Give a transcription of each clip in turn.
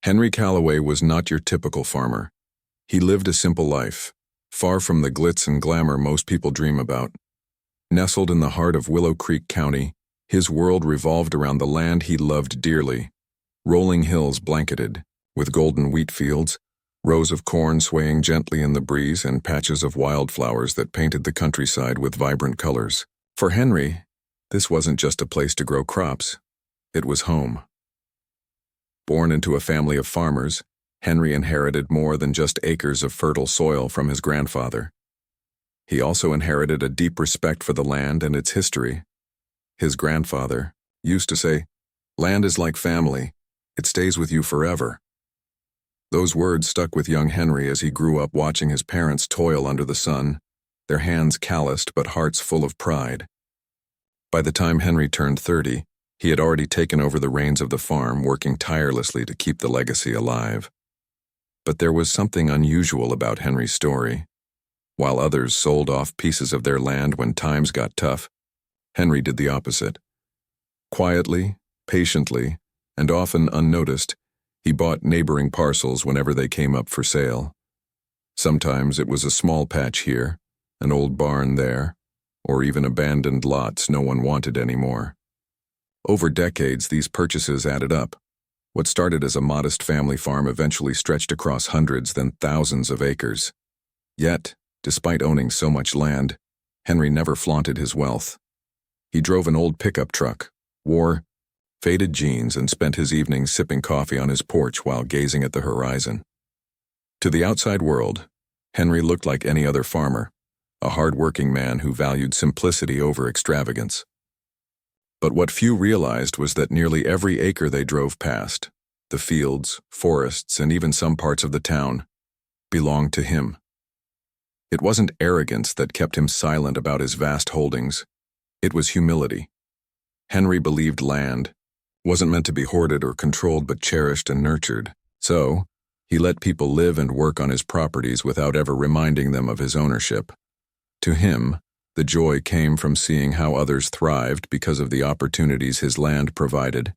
Henry Callaway was not your typical farmer. He lived a simple life, far from the glitz and glamour most people dream about. Nestled in the heart of Willow Creek County, his world revolved around the land he loved dearly. Rolling hills blanketed, with golden wheat fields, rows of corn swaying gently in the breeze, and patches of wildflowers that painted the countryside with vibrant colors. For Henry, this wasn't just a place to grow crops. It was home. Born into a family of farmers, Henry inherited more than just acres of fertile soil from his grandfather. He also inherited a deep respect for the land and its history. His grandfather used to say, "Land is like family. It stays with you forever." Those words stuck with young Henry as he grew up watching his parents toil under the sun, their hands calloused but hearts full of pride. By the time Henry turned 30, he had already taken over the reins of the farm, working tirelessly to keep the legacy alive. But there was something unusual about Henry's story. While others sold off pieces of their land when times got tough, Henry did the opposite. Quietly, patiently, and often unnoticed, he bought neighboring parcels whenever they came up for sale. Sometimes it was a small patch here, an old barn there, or even abandoned lots no one wanted anymore. Over decades, these purchases added up. What started as a modest family farm eventually stretched across hundreds, then thousands of acres. Yet, despite owning so much land, Henry never flaunted his wealth. He drove an old pickup truck, wore faded jeans, and spent his evenings sipping coffee on his porch while gazing at the horizon. To the outside world, Henry looked like any other farmer, a hard-working man who valued simplicity over extravagance. But what few realized was that nearly every acre they drove past, the fields, forests, and even some parts of the town, belonged to him. It wasn't arrogance that kept him silent about his vast holdings. It was humility. Henry believed land wasn't meant to be hoarded or controlled, but cherished and nurtured. So, he let people live and work on his properties without ever reminding them of his ownership. To him, the joy came from seeing how others thrived because of the opportunities his land provided.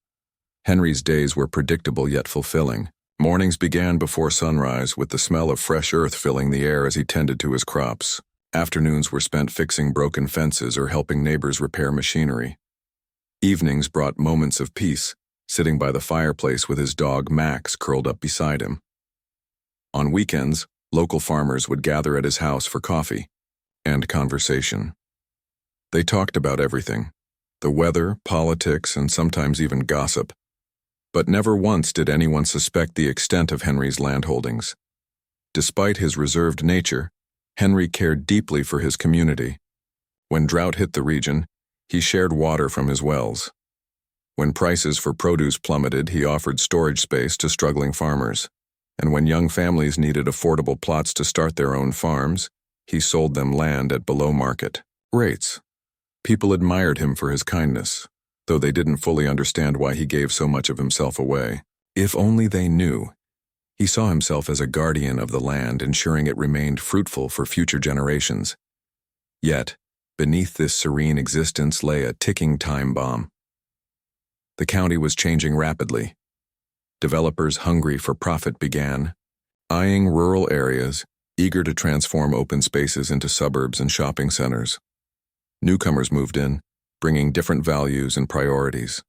Henry's days were predictable yet fulfilling. Mornings began before sunrise, with the smell of fresh earth filling the air as he tended to his crops. Afternoons were spent fixing broken fences or helping neighbors repair machinery. Evenings brought moments of peace, sitting by the fireplace with his dog Max curled up beside him. On weekends, local farmers would gather at his house for coffee and conversation. They talked about everything: the weather, politics, and sometimes even gossip. But never once did anyone suspect the extent of Henry's landholdings. Despite his reserved nature, Henry cared deeply for his community. When drought hit the region, he shared water from his wells. When prices for produce plummeted, he offered storage space to struggling farmers. And when young families needed affordable plots to start their own farms, he sold them land at below-market rates. People admired him for his kindness, though they didn't fully understand why he gave so much of himself away. If only they knew. He saw himself as a guardian of the land, ensuring it remained fruitful for future generations. Yet, beneath this serene existence lay a ticking time bomb. The county was changing rapidly. Developers hungry for profit began, eyeing rural areas, eager to transform open spaces into suburbs and shopping centers. Newcomers moved in, bringing different values and priorities.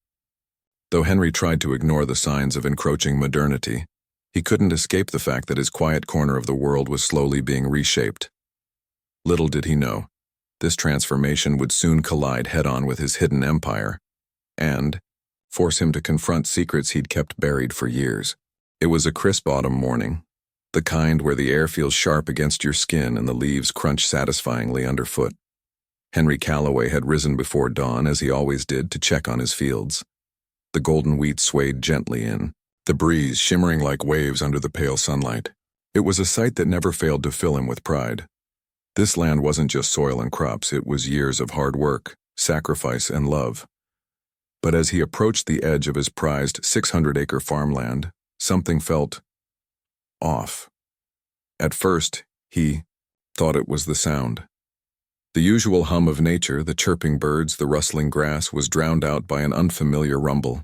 Though Henry tried to ignore the signs of encroaching modernity, he couldn't escape the fact that his quiet corner of the world was slowly being reshaped. Little did he know, this transformation would soon collide head-on with his hidden empire, and force him to confront secrets he'd kept buried for years. It was a crisp autumn morning, the kind where the air feels sharp against your skin and the leaves crunch satisfyingly underfoot. Henry Callaway had risen before dawn, as he always did, to check on his fields. The golden wheat swayed gently in, the breeze shimmering like waves under the pale sunlight. It was a sight that never failed to fill him with pride. This land wasn't just soil and crops, it was years of hard work, sacrifice, and love. But as he approached the edge of his prized 600-acre farmland, something felt off. At first, he thought it was the sound. The usual hum of nature, the chirping birds, the rustling grass, was drowned out by an unfamiliar rumble.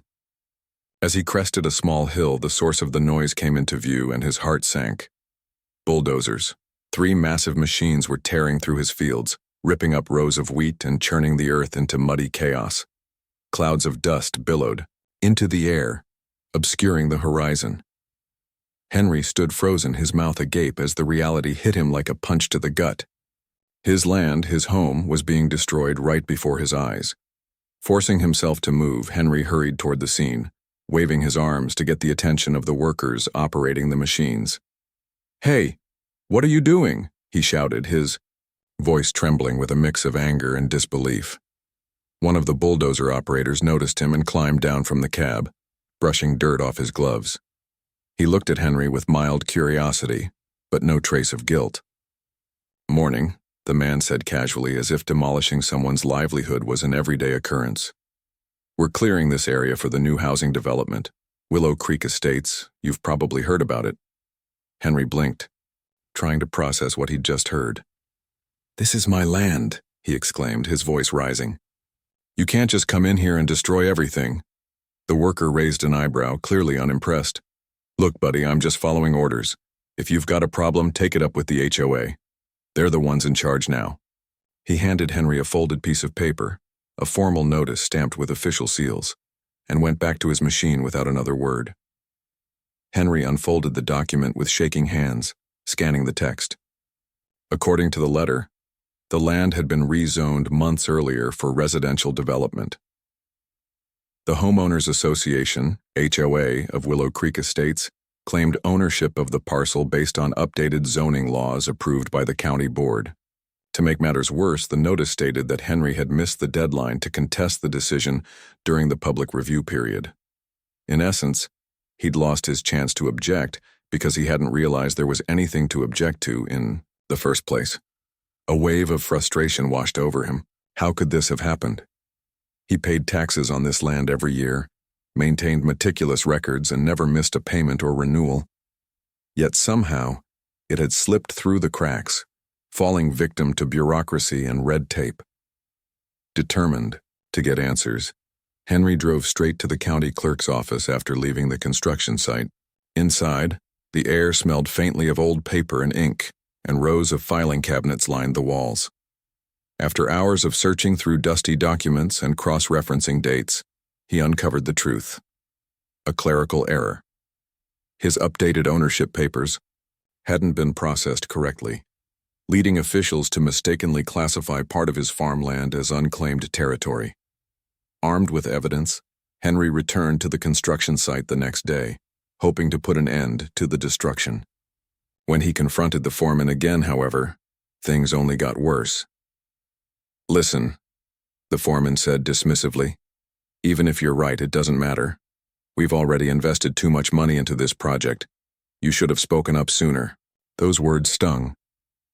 As he crested a small hill, the source of the noise came into view and his heart sank. Bulldozers. 3 massive machines were tearing through his fields, ripping up rows of wheat and churning the earth into muddy chaos. Clouds of dust billowed into the air, obscuring the horizon. Henry stood frozen, his mouth agape as the reality hit him like a punch to the gut. His land, his home, was being destroyed right before his eyes. Forcing himself to move, Henry hurried toward the scene, waving his arms to get the attention of the workers operating the machines. "Hey, what are you doing?" he shouted, his voice trembling with a mix of anger and disbelief. One of the bulldozer operators noticed him and climbed down from the cab, brushing dirt off his gloves. He looked at Henry with mild curiosity, but no trace of guilt. "Morning," the man said casually, as if demolishing someone's livelihood was an everyday occurrence. "We're clearing this area for the new housing development, Willow Creek Estates. You've probably heard about it." Henry blinked, trying to process what he'd just heard. "This is my land," he exclaimed, his voice rising. "You can't just come in here and destroy everything." The worker raised an eyebrow, clearly unimpressed. "Look, buddy, I'm just following orders. If you've got a problem, take it up with the HOA. They're the ones in charge now." He handed Henry a folded piece of paper, a formal notice stamped with official seals, and went back to his machine without another word. Henry unfolded the document with shaking hands, scanning the text. According to the letter, the land had been rezoned months earlier for residential development. The Homeowners Association, HOA, of Willow Creek Estates claimed ownership of the parcel based on updated zoning laws approved by the county board. To make matters worse, the notice stated that Henry had missed the deadline to contest the decision during the public review period. In essence, he'd lost his chance to object because he hadn't realized there was anything to object to in the first place. A wave of frustration washed over him. How could this have happened? He paid taxes on this land every year, maintained meticulous records, and never missed a payment or renewal. Yet somehow, it had slipped through the cracks, falling victim to bureaucracy and red tape. Determined to get answers, Henry drove straight to the county clerk's office after leaving the construction site. Inside, the air smelled faintly of old paper and ink, and rows of filing cabinets lined the walls. After hours of searching through dusty documents and cross-referencing dates, he uncovered the truth. A clerical error. His updated ownership papers hadn't been processed correctly, leading officials to mistakenly classify part of his farmland as unclaimed territory. Armed with evidence, Henry returned to the construction site the next day, hoping to put an end to the destruction. When he confronted the foreman again, however, things only got worse. "Listen," the foreman said dismissively. "Even if you're right, it doesn't matter. We've already invested too much money into this project. You should have spoken up sooner." Those words stung,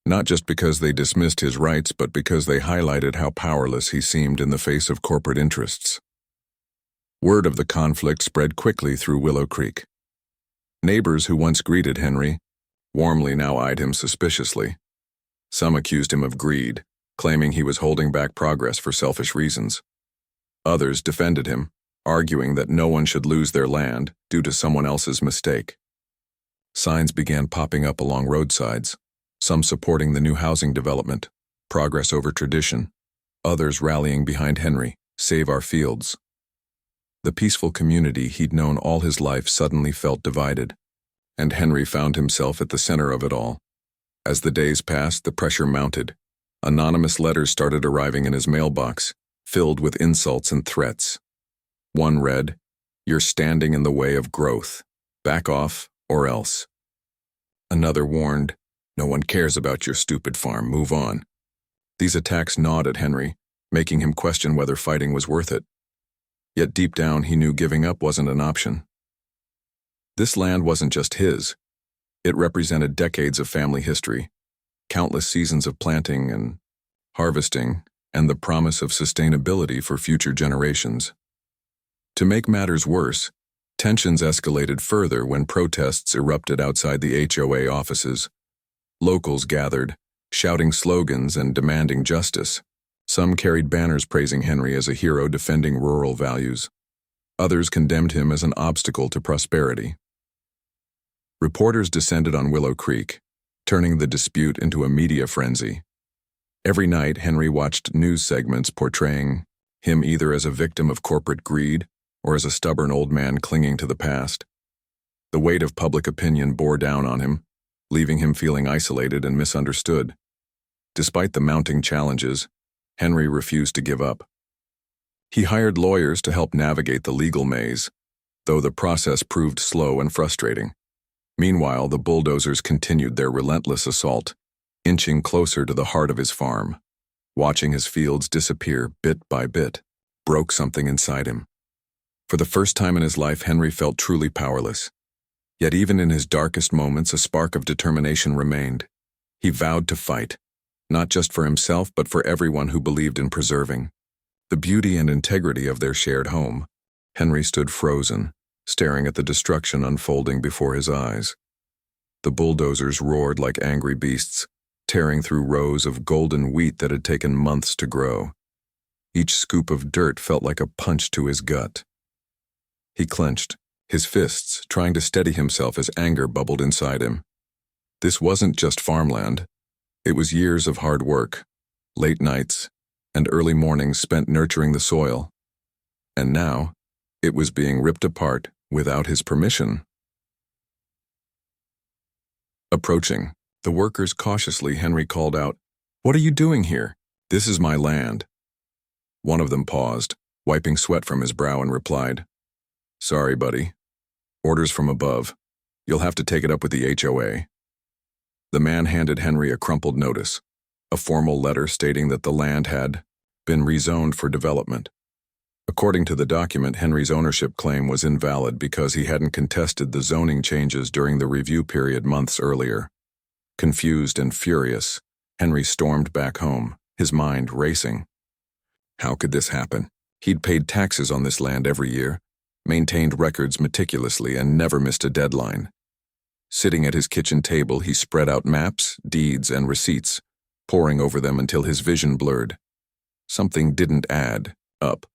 not just because they dismissed his rights, but because they highlighted how powerless he seemed in the face of corporate interests. Word of the conflict spread quickly through Willow Creek. Neighbors who once greeted Henry warmly now eyed him suspiciously. Some accused him of greed, claiming he was holding back progress for selfish reasons. Others defended him, arguing that no one should lose their land due to someone else's mistake. Signs began popping up along roadsides, some supporting the new housing development, progress over tradition, others rallying behind Henry, save our fields. The peaceful community he'd known all his life suddenly felt divided, and Henry found himself at the center of it all. As the days passed, the pressure mounted. Anonymous letters started arriving in his mailbox, filled with insults and threats. One read, "You're standing in the way of growth. Back off, or else." Another warned, "No one cares about your stupid farm. Move on." These attacks gnawed at Henry, making him question whether fighting was worth it. Yet deep down, he knew giving up wasn't an option. This land wasn't just his. It represented decades of family history, countless seasons of planting and harvesting, and the promise of sustainability for future generations. To make matters worse, tensions escalated further when protests erupted outside the HOA offices. Locals gathered, shouting slogans and demanding justice. Some carried banners praising Henry as a hero defending rural values. Others condemned him as an obstacle to prosperity. Reporters descended on Willow Creek, turning the dispute into a media frenzy. Every night, Henry watched news segments portraying him either as a victim of corporate greed or as a stubborn old man clinging to the past. The weight of public opinion bore down on him, leaving him feeling isolated and misunderstood. Despite the mounting challenges, Henry refused to give up. He hired lawyers to help navigate the legal maze, though the process proved slow and frustrating. Meanwhile, the bulldozers continued their relentless assault, inching closer to the heart of his farm. Watching his fields disappear bit by bit broke something inside him. For the first time in his life, Henry felt truly powerless. Yet even in his darkest moments, a spark of determination remained. He vowed to fight, not just for himself but for everyone who believed in preserving the beauty and integrity of their shared home. Henry stood frozen, staring at the destruction unfolding before his eyes. The bulldozers roared like angry beasts, tearing through rows of golden wheat that had taken months to grow. Each scoop of dirt felt like a punch to his gut. He clenched, his fists trying to steady himself as anger bubbled inside him. This wasn't just farmland. It was years of hard work, late nights, and early mornings spent nurturing the soil. And now, it was being ripped apart without his permission. Approaching the workers cautiously, Henry called out, "What are you doing here? This is my land." One of them paused, wiping sweat from his brow, and replied, "Sorry, buddy. Orders from above. You'll have to take it up with the HOA." The man handed Henry a crumpled notice, a formal letter stating that the land had been rezoned for development. According to the document, Henry's ownership claim was invalid because he hadn't contested the zoning changes during the review period months earlier. Confused and furious, Henry stormed back home, his mind racing. How could this happen? He'd paid taxes on this land every year, maintained records meticulously, and never missed a deadline. Sitting at his kitchen table, he spread out maps, deeds, and receipts, poring over them until his vision blurred. Something didn't add up.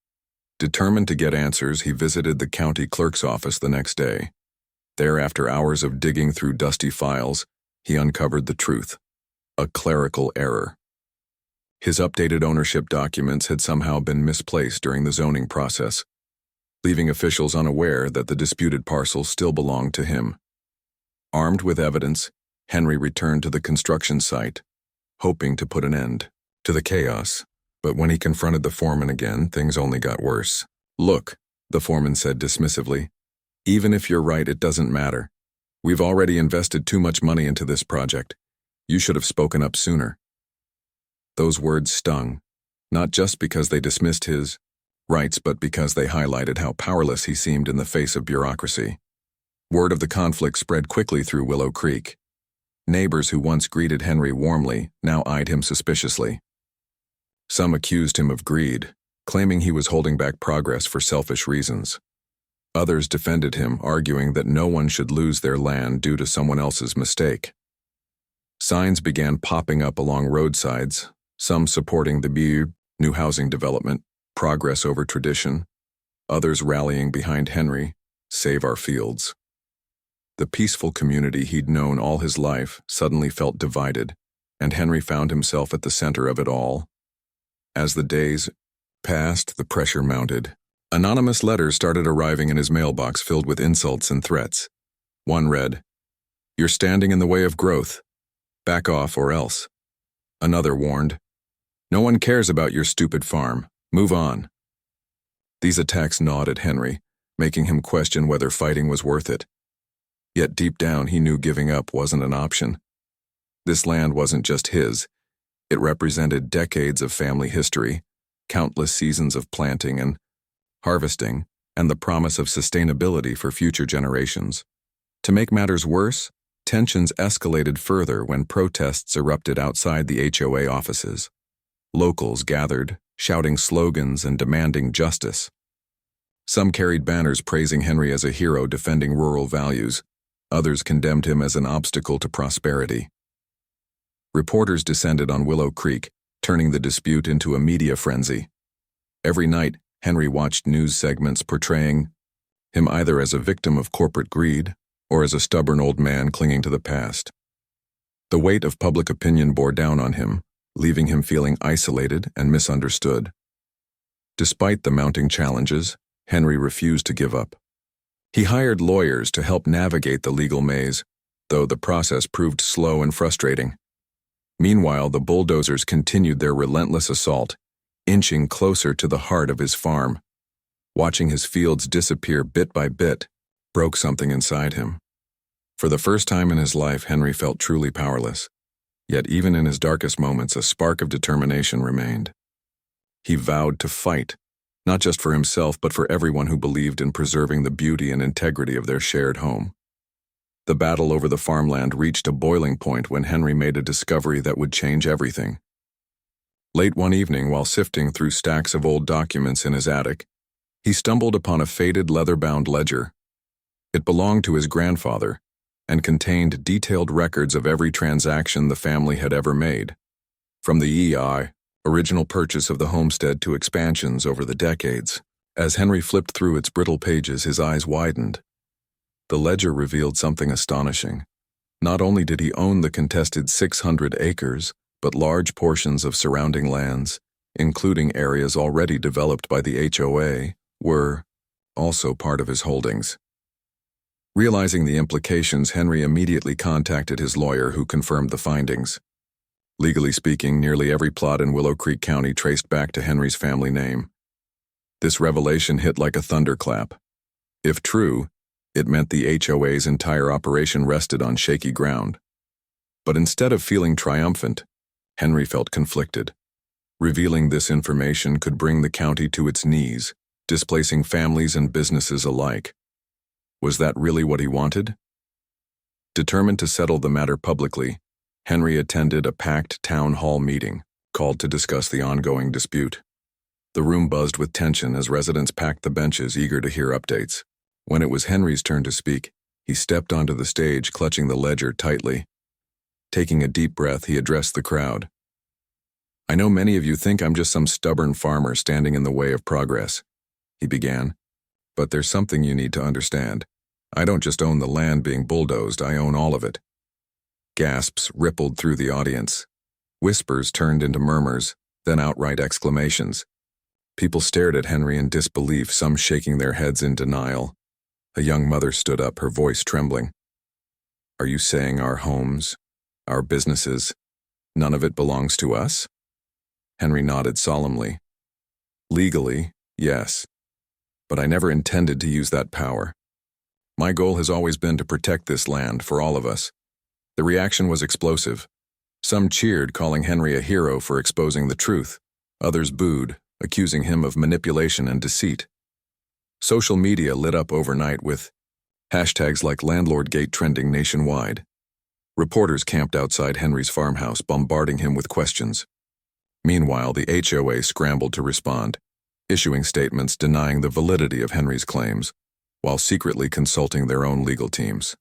Determined to get answers, he visited the county clerk's office the next day. There, after hours of digging through dusty files, he uncovered the truth: a clerical error. His updated ownership documents had somehow been misplaced during the zoning process, leaving officials unaware that the disputed parcel still belonged to him. Armed with evidence, Henry returned to the construction site, hoping to put an end to the chaos. But when he confronted the foreman again, things only got worse. "Look," the foreman said dismissively, "even if you're right, it doesn't matter. We've already invested too much money into this project. You should have spoken up sooner." Those words stung, not just because they dismissed his rights, but because they highlighted how powerless he seemed in the face of bureaucracy. Word of the conflict spread quickly through Willow Creek. Neighbors who once greeted Henry warmly now eyed him suspiciously. Some accused him of greed, claiming he was holding back progress for selfish reasons. Others defended him, arguing that no one should lose their land due to someone else's mistake. Signs began popping up along roadsides, some supporting the new housing development, progress over tradition, others rallying behind Henry, save our fields. The peaceful community he'd known all his life suddenly felt divided, and Henry found himself at the center of it all. As the days passed, the pressure mounted. Anonymous letters started arriving in his mailbox filled with insults and threats. One read, "You're standing in the way of growth. Back off or else." Another warned, "No one cares about your stupid farm. Move on." These attacks gnawed at Henry, making him question whether fighting was worth it. Yet deep down, he knew giving up wasn't an option. This land wasn't just his. It represented decades of family history, countless seasons of planting and harvesting, and the promise of sustainability for future generations. To make matters worse, tensions escalated further when protests erupted outside the HOA offices. Locals gathered, shouting slogans and demanding justice. Some carried banners praising Henry as a hero defending rural values. Others condemned him as an obstacle to prosperity. Reporters descended on Willow Creek, turning the dispute into a media frenzy. Every night, Henry watched news segments portraying him either as a victim of corporate greed or as a stubborn old man clinging to the past. The weight of public opinion bore down on him, leaving him feeling isolated and misunderstood. Despite the mounting challenges, Henry refused to give up. He hired lawyers to help navigate the legal maze, though the process proved slow and frustrating. Meanwhile, the bulldozers continued their relentless assault, inching closer to the heart of his farm. Watching his fields disappear bit by bit broke something inside him. For the first time in his life, Henry felt truly powerless. Yet even in his darkest moments, a spark of determination remained. He vowed to fight, not just for himself, but for everyone who believed in preserving the beauty and integrity of their shared home. The battle over the farmland reached a boiling point when Henry made a discovery that would change everything. Late one evening, while sifting through stacks of old documents in his attic, he stumbled upon a faded leather-bound ledger. It belonged to his grandfather and contained detailed records of every transaction the family had ever made, from the original purchase of the homestead to expansions over the decades. As Henry flipped through its brittle pages, his eyes widened. The ledger revealed something astonishing. Not only did he own the contested 600 acres, but large portions of surrounding lands, including areas already developed by the HOA, were also part of his holdings. Realizing the implications, Henry immediately contacted his lawyer, who confirmed the findings. Legally speaking, nearly every plot in Willow Creek County traced back to Henry's family name. This revelation hit like a thunderclap. If true, it meant the HOA's entire operation rested on shaky ground. But instead of feeling triumphant, Henry felt conflicted. Revealing this information could bring the county to its knees, displacing families and businesses alike. Was that really what he wanted? Determined to settle the matter publicly, Henry attended a packed town hall meeting, called to discuss the ongoing dispute. The room buzzed with tension as residents packed the benches, eager to hear updates. When it was Henry's turn to speak, he stepped onto the stage, clutching the ledger tightly. Taking a deep breath, he addressed the crowd. "I know many of you think I'm just some stubborn farmer standing in the way of progress," he began. "But there's something you need to understand. I don't just own the land being bulldozed, I own all of it." Gasps rippled through the audience. Whispers turned into murmurs, then outright exclamations. People stared at Henry in disbelief, some shaking their heads in denial. A young mother stood up, her voice trembling. "Are you saying our homes, our businesses, none of it belongs to us?" Henry nodded solemnly. "Legally, yes. But I never intended to use that power. My goal has always been to protect this land for all of us." The reaction was explosive. Some cheered, calling Henry a hero for exposing the truth. Others booed, accusing him of manipulation and deceit. Social media lit up overnight with hashtags like LandlordGate trending nationwide. Reporters camped outside Henry's farmhouse, bombarding him with questions. Meanwhile, the HOA scrambled to respond, issuing statements denying the validity of Henry's claims, while secretly consulting their own legal teams.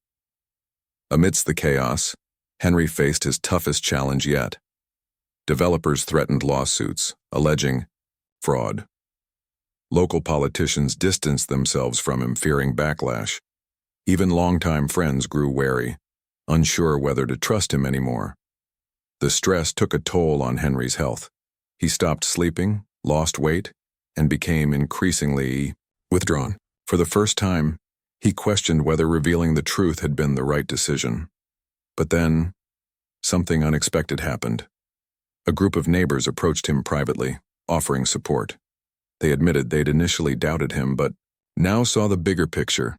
Amidst the chaos, Henry faced his toughest challenge yet. Developers threatened lawsuits, alleging fraud. Local politicians distanced themselves from him, fearing backlash. Even longtime friends grew wary, unsure whether to trust him anymore. The stress took a toll on Henry's health. He stopped sleeping, lost weight, and became increasingly withdrawn. For the first time, he questioned whether revealing the truth had been the right decision. But then, something unexpected happened. A group of neighbors approached him privately, offering support. They admitted they'd initially doubted him, but now saw the bigger picture.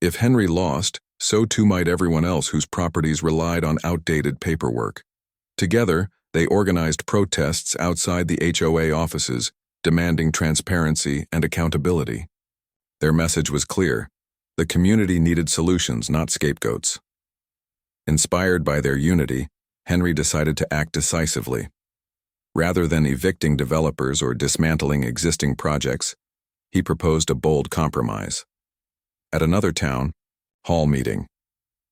If Henry lost, so too might everyone else whose properties relied on outdated paperwork. Together, they organized protests outside the HOA offices, demanding transparency and accountability. Their message was clear. The community needed solutions, not scapegoats. Inspired by their unity, Henry decided to act decisively. Rather than evicting developers or dismantling existing projects, he proposed a bold compromise. At another town hall meeting,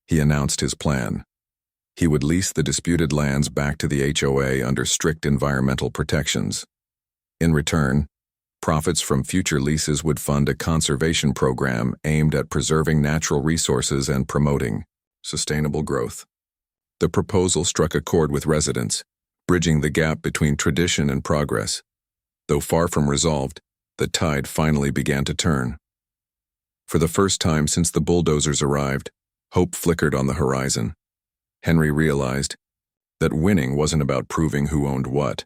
he announced his plan. He would lease the disputed lands back to the HOA under strict environmental protections. In return, Profits from future leases would fund a conservation program aimed at preserving natural resources and promoting sustainable growth. The proposal struck a chord with residents, bridging the gap between tradition and progress. Though far from resolved, the tide finally began to turn. For the first time since the bulldozers arrived, hope flickered on the horizon. Henry realized that winning wasn't about proving who owned what.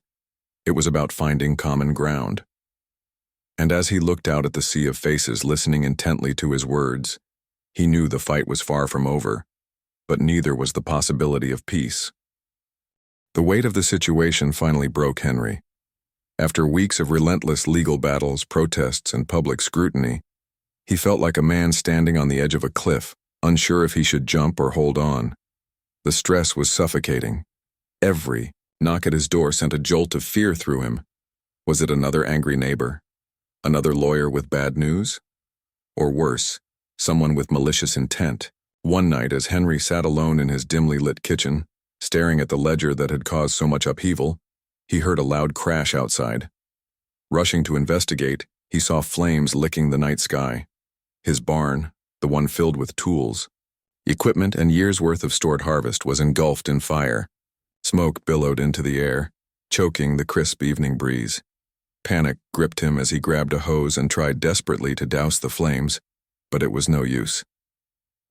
It was about finding common ground. And as he looked out at the sea of faces listening intently to his words, he knew the fight was far from over, but neither was the possibility of peace. The weight of the situation finally broke Henry. After weeks of relentless legal battles, protests, and public scrutiny, he felt like a man standing on the edge of a cliff, unsure if he should jump or hold on. The stress was suffocating. Every knock at his door sent a jolt of fear through him. Was it another angry neighbor? Another lawyer with bad news? Or worse, someone with malicious intent? One night, as Henry sat alone in his dimly lit kitchen, staring at the ledger that had caused so much upheaval, he heard a loud crash outside. Rushing to investigate, he saw flames licking the night sky. His barn, the one filled with tools, equipment, and years' worth of stored harvest, was engulfed in fire. Smoke billowed into the air, choking the crisp evening breeze. Panic gripped him as he grabbed a hose and tried desperately to douse the flames, but it was no use.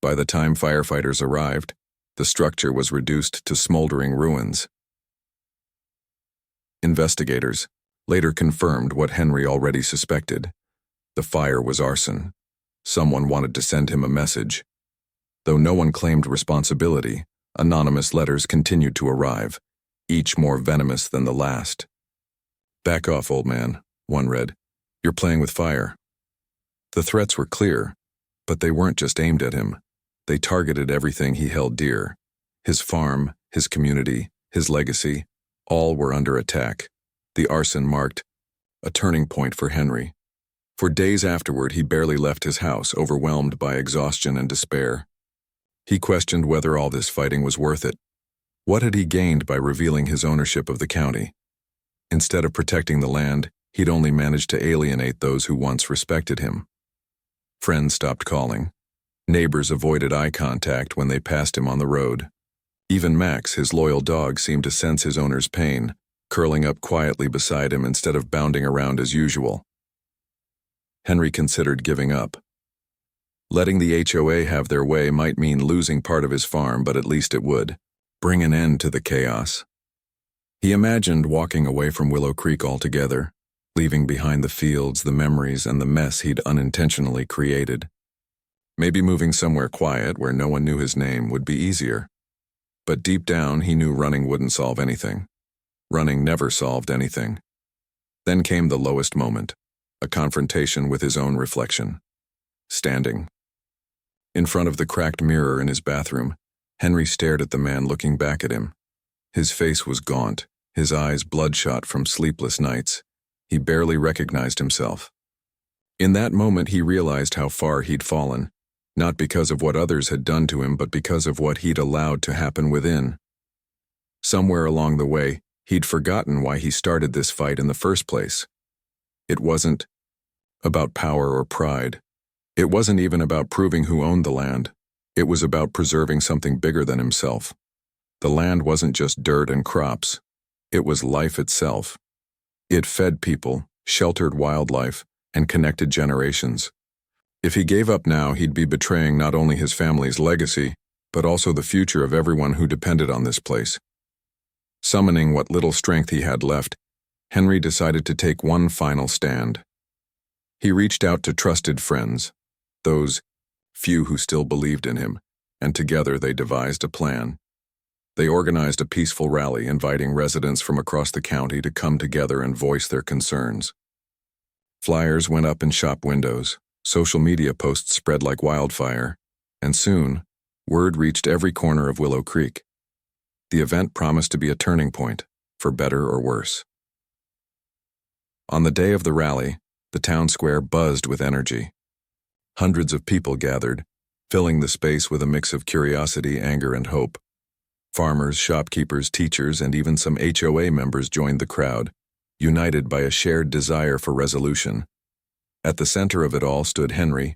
By the time firefighters arrived, the structure was reduced to smoldering ruins. Investigators later confirmed what Henry already suspected. The fire was arson. Someone wanted to send him a message. Though no one claimed responsibility, anonymous letters continued to arrive, each more venomous than the last. "Back off, old man," one read. "You're playing with fire." The threats were clear, but they weren't just aimed at him. They targeted everything he held dear. His farm, his community, his legacy, all were under attack. The arson marked a turning point for Henry. For days afterward, he barely left his house, overwhelmed by exhaustion and despair. He questioned whether all this fighting was worth it. What had he gained by revealing his ownership of the county? Instead of protecting the land, he'd only managed to alienate those who once respected him. Friends stopped calling. Neighbors avoided eye contact when they passed him on the road. Even Max, his loyal dog, seemed to sense his owner's pain, curling up quietly beside him instead of bounding around as usual. Henry considered giving up. Letting the HOA have their way might mean losing part of his farm, but at least it would bring an end to the chaos. He imagined walking away from Willow Creek altogether, leaving behind the fields, the memories, and the mess he'd unintentionally created. Maybe moving somewhere quiet where no one knew his name would be easier. But deep down, he knew running wouldn't solve anything. Running never solved anything. Then came the lowest moment, a confrontation with his own reflection. Standing in front of the cracked mirror in his bathroom, Henry stared at the man looking back at him. His face was gaunt, his eyes bloodshot from sleepless nights. He barely recognized himself. In that moment, he realized how far he'd fallen, not because of what others had done to him, but because of what he'd allowed to happen within. Somewhere along the way, he'd forgotten why he started this fight in the first place. It wasn't about power or pride. It wasn't even about proving who owned the land. It was about preserving something bigger than himself. The land wasn't just dirt and crops. It was life itself. It fed people, sheltered wildlife, and connected generations. If he gave up now, he'd be betraying not only his family's legacy, but also the future of everyone who depended on this place. Summoning what little strength he had left, Henry decided to take one final stand. He reached out to trusted friends, those few who still believed in him, and together they devised a plan. They organized a peaceful rally, inviting residents from across the county to come together and voice their concerns. Flyers went up in shop windows, social media posts spread like wildfire, and soon, word reached every corner of Willow Creek. The event promised to be a turning point, for better or worse. On the day of the rally, the town square buzzed with energy. Hundreds of people gathered, filling the space with a mix of curiosity, anger, and hope. Farmers, shopkeepers, teachers, and even some HOA members joined the crowd, united by a shared desire for resolution. At the center of it all stood Henry,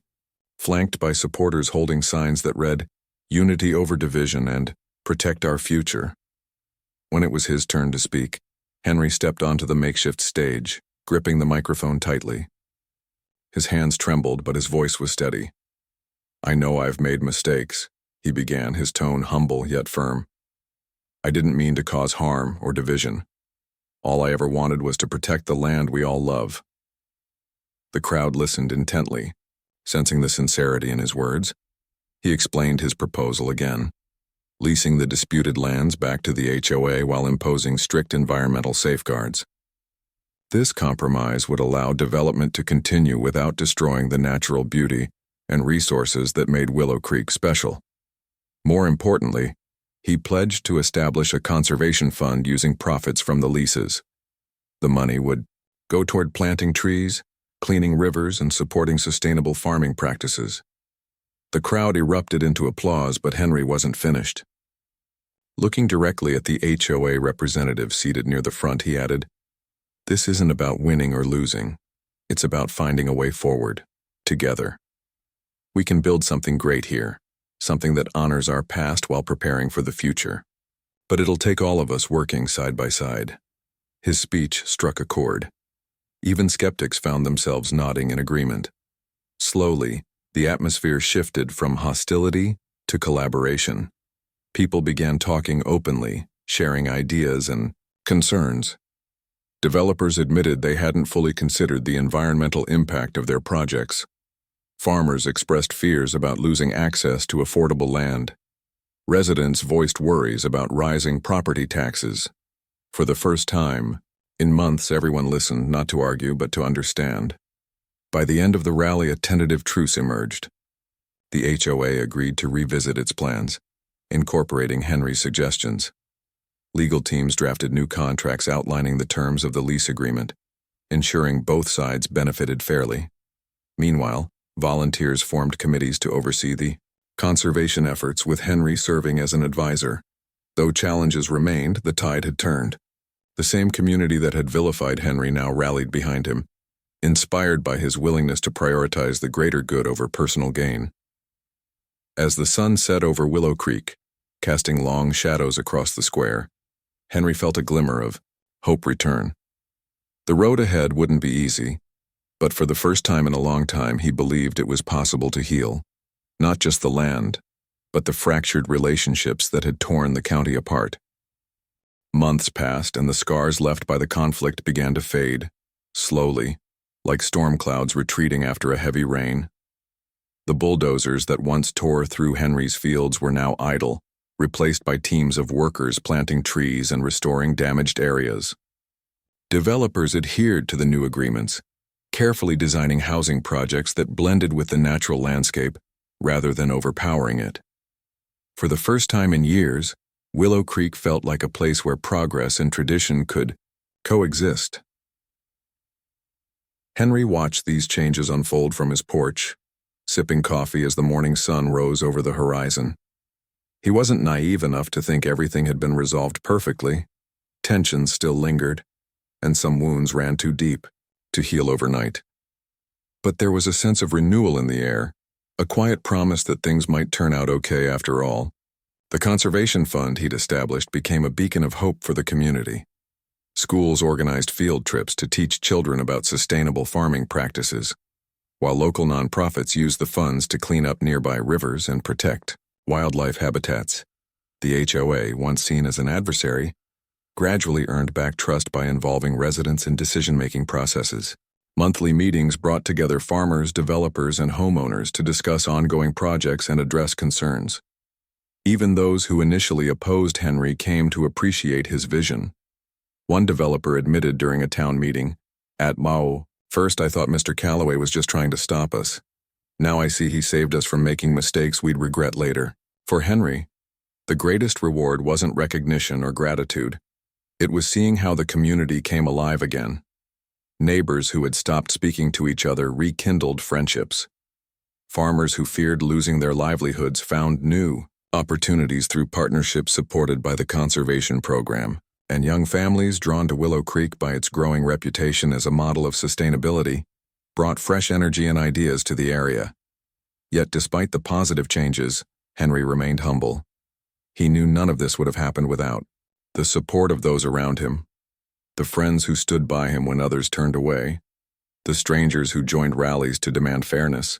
flanked by supporters holding signs that read, "Unity over division" and "Protect our future." When it was his turn to speak, Henry stepped onto the makeshift stage, gripping the microphone tightly. His hands trembled, but his voice was steady. "I know I've made mistakes," he began, his tone humble yet firm. "I didn't mean to cause harm or division. All I ever wanted was to protect the land we all love." The crowd listened intently, sensing the sincerity in his words. He explained his proposal again, leasing the disputed lands back to the HOA while imposing strict environmental safeguards. This compromise would allow development to continue without destroying the natural beauty and resources that made Willow Creek special. More importantly, he pledged to establish a conservation fund using profits from the leases. The money would go toward planting trees, cleaning rivers, and supporting sustainable farming practices. The crowd erupted into applause, but Henry wasn't finished. Looking directly at the HOA representative seated near the front, he added, "This isn't about winning or losing. It's about finding a way forward, together. We can build something great here, something that honors our past while preparing for the future. But it'll take all of us working side by side." His speech struck a chord. Even skeptics found themselves nodding in agreement. Slowly, the atmosphere shifted from hostility to collaboration. People began talking openly, sharing ideas and concerns. Developers admitted they hadn't fully considered the environmental impact of their projects. Farmers expressed fears about losing access to affordable land. Residents voiced worries about rising property taxes. For the first time, in months, everyone listened, not to argue, but to understand. By the end of the rally, a tentative truce emerged. The HOA agreed to revisit its plans, incorporating Henry's suggestions. Legal teams drafted new contracts outlining the terms of the lease agreement, ensuring both sides benefited fairly. Meanwhile, volunteers formed committees to oversee the conservation efforts, with Henry serving as an advisor. Though challenges remained, the tide had turned. The same community that had vilified Henry now rallied behind him, inspired by his willingness to prioritize the greater good over personal gain. As the sun set over Willow Creek, casting long shadows across the square, Henry felt a glimmer of hope return. The road ahead wouldn't be easy, but for the first time in a long time he believed it was possible to heal, not just the land, but the fractured relationships that had torn the county apart. Months passed, and the scars left by the conflict began to fade, slowly, like storm clouds retreating after a heavy rain. The bulldozers that once tore through Henry's fields were now idle, replaced by teams of workers planting trees and restoring damaged areas. Developers adhered to the new agreements, carefully designing housing projects that blended with the natural landscape rather than overpowering it. For the first time in years, Willow Creek felt like a place where progress and tradition could coexist. Henry watched these changes unfold from his porch, sipping coffee as the morning sun rose over the horizon. He wasn't naive enough to think everything had been resolved perfectly. Tensions still lingered, and some wounds ran too deep to heal overnight. But there was a sense of renewal in the air, a quiet promise that things might turn out okay after all. The conservation fund he'd established became a beacon of hope for the community. Schools organized field trips to teach children about sustainable farming practices, while local nonprofits used the funds to clean up nearby rivers and protect wildlife habitats. The HOA, once seen as an adversary, gradually earned back trust by involving residents in decision-making processes. Monthly meetings brought together farmers, developers, and homeowners to discuss ongoing projects and address concerns. Even those who initially opposed Henry came to appreciate his vision. One developer admitted during a town meeting, "At Mao, first I thought Mr. Callaway was just trying to stop us. Now I see he saved us from making mistakes we'd regret later." For Henry, the greatest reward wasn't recognition or gratitude. It was seeing how the community came alive again. Neighbors who had stopped speaking to each other rekindled friendships. Farmers who feared losing their livelihoods found new opportunities through partnerships supported by the conservation program. and young families drawn to Willow Creek by its growing reputation as a model of sustainability brought fresh energy and ideas to the area. Yet despite the positive changes, Henry remained humble. He knew none of this would have happened without the support of those around him, the friends who stood by him when others turned away, the strangers who joined rallies to demand fairness,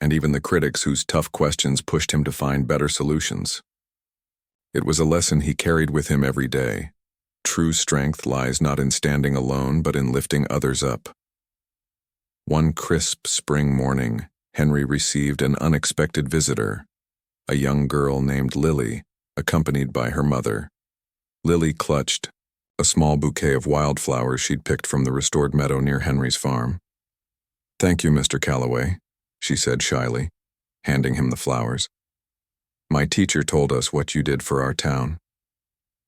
and even the critics whose tough questions pushed him to find better solutions. It was a lesson he carried with him every day. True strength lies not in standing alone, but in lifting others up. One crisp spring morning, Henry received an unexpected visitor, a young girl named Lily, accompanied by her mother. Lily clutched a small bouquet of wildflowers she'd picked from the restored meadow near Henry's farm. "Thank you, Mr. Callaway," she said shyly, handing him the flowers. "My teacher told us what you did for our town.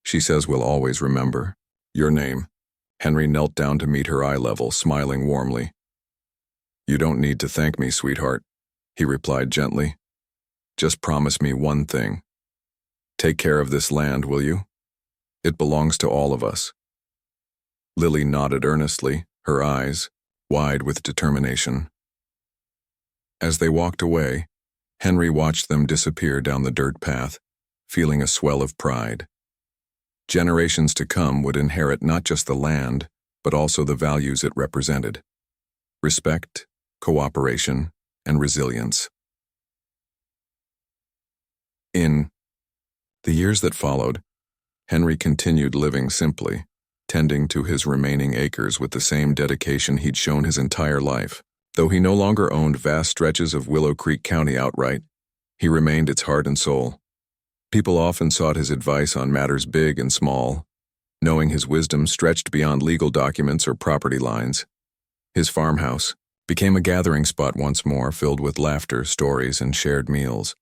She says we'll always remember your name." Henry knelt down to meet her eye level, smiling warmly. "You don't need to thank me, sweetheart," he replied gently. "Just promise me one thing. Take care of this land, will you? It belongs to all of us." Lily nodded earnestly, her eyes wide with determination. As they walked away, Henry watched them disappear down the dirt path, feeling a swell of pride. Generations to come would inherit not just the land, but also the values it represented: respect, cooperation, and resilience. In the years that followed, Henry continued living simply, tending to his remaining acres with the same dedication he'd shown his entire life. Though he no longer owned vast stretches of Willow Creek County outright, he remained its heart and soul. People often sought his advice on matters big and small, knowing his wisdom stretched beyond legal documents or property lines. His farmhouse became a gathering spot once more, filled with laughter, stories, and shared meals.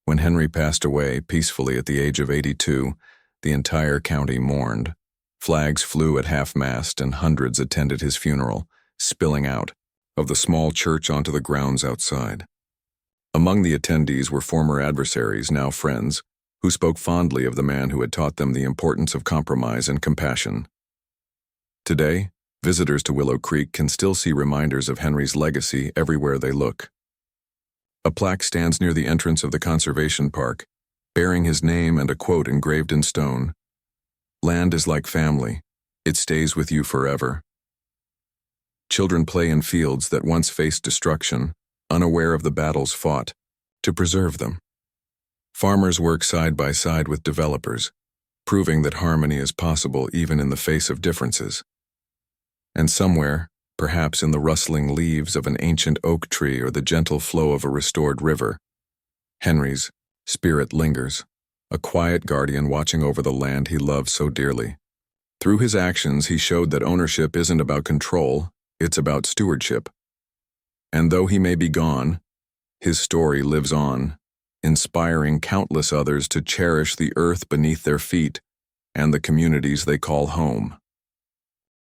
When Henry passed away peacefully at the age of 82, the entire county mourned. Flags flew at half-mast and hundreds attended his funeral, spilling out of the small church onto the grounds outside. Among the attendees were former adversaries, now friends, who spoke fondly of the man who had taught them the importance of compromise and compassion. Today, visitors to Willow Creek can still see reminders of Henry's legacy everywhere they look. A plaque stands near the entrance of the conservation park, bearing his name and a quote engraved in stone: "Land is like family. It stays with you forever." Children play in fields that once faced destruction, unaware of the battles fought to preserve them. Farmers work side by side with developers, proving that harmony is possible even in the face of differences. And somewhere, perhaps in the rustling leaves of an ancient oak tree or the gentle flow of a restored river, Henry's spirit lingers, a quiet guardian watching over the land he loved so dearly. Through his actions, he showed that ownership isn't about control, it's about stewardship. And though he may be gone, his story lives on, inspiring countless others to cherish the earth beneath their feet and the communities they call home.